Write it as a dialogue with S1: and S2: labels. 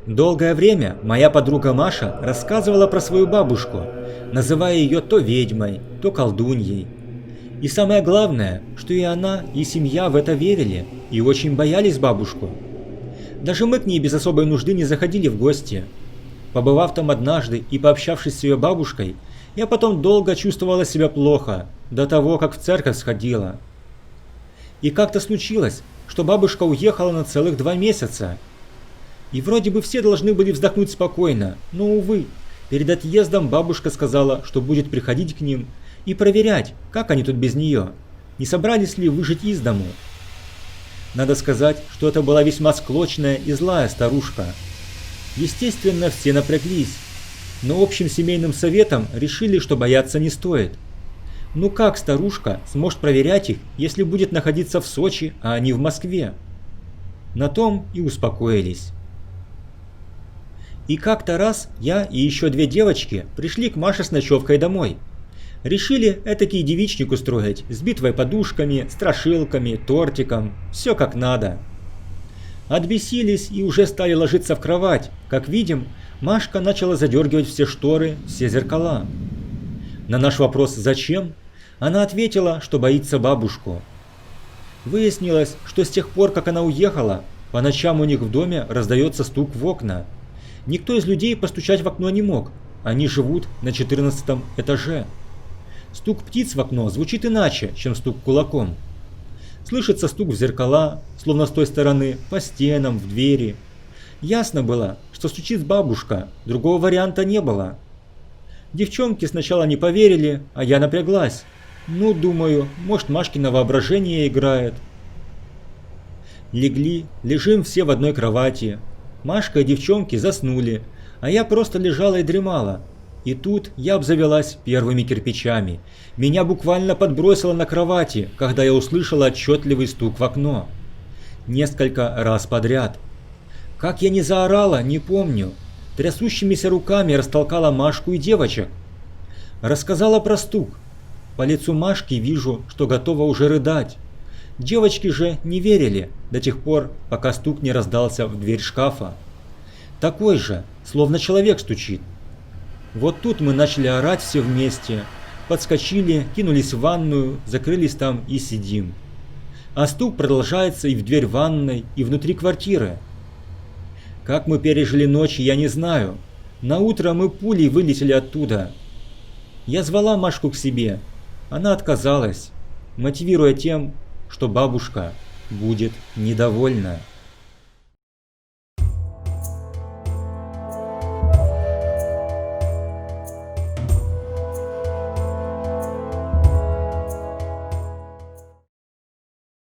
S1: Долгое время моя подруга Маша рассказывала про свою бабушку, называя ее то ведьмой, то колдуньей. И самое главное, что и она, и семья в это верили и очень боялись бабушку. Даже мы к ней без особой нужды не заходили в гости. Побывав там однажды и пообщавшись с ее бабушкой, я потом долго чувствовала себя плохо, до того, как в церковь сходила. И как-то случилось, что бабушка уехала на целых 2 месяца. И вроде бы все должны были вздохнуть спокойно, но, увы, перед отъездом бабушка сказала, что будет приходить к ним и проверять, как они тут без нее, не собрались ли выжить из дому. Надо сказать, что это была весьма склочная и злая старушка. Естественно, все напряглись, но общим семейным советом решили, что бояться не стоит. Ну как старушка сможет проверять их, если будет находиться в Сочи, а они в Москве? На том и успокоились. И как-то раз я и еще 2 девочки пришли к Маше с ночевкой домой. Решили этакий девичник устроить с битвой подушками, страшилками, тортиком, все как надо. Отбесились и уже стали ложиться в кровать. Как видим, Машка начала задергивать все шторы, все зеркала. На наш вопрос «Зачем?», она ответила, что боится бабушку. Выяснилось, что с тех пор, как она уехала, по ночам у них в доме раздается стук в окна. Никто из людей постучать в окно не мог, они живут на 14 этаже. Стук птиц в окно звучит иначе, чем стук кулаком. Слышится стук в зеркала, словно с той стороны, по стенам, в двери. Ясно было, что стучит бабушка, другого варианта не было. Девчонки сначала не поверили, а я напряглась. Ну, думаю, может, Машкино воображение играет. Лежим все в одной кровати. Машка и девчонки заснули, а я просто лежала и дремала. И тут я обзавелась первыми кирпичами. Меня буквально подбросило на кровати, когда я услышала отчетливый стук в окно. Несколько раз подряд. Как я не заорала, не помню. Трясущимися руками растолкала Машку и девочек. Рассказала про стук. По лицу Машки вижу, что готова уже рыдать. Девочки же не верили до тех пор, пока стук не раздался в дверь шкафа. Такой же, словно человек стучит. Вот тут мы начали орать все вместе. Подскочили, кинулись в ванную, закрылись там и сидим. А стук продолжается и в дверь ванной, и внутри квартиры. Как мы пережили ночь, я не знаю. Наутро мы пулей вылетели оттуда. Я звала Машку к себе. Она отказалась, мотивируя тем, что бабушка будет недовольна.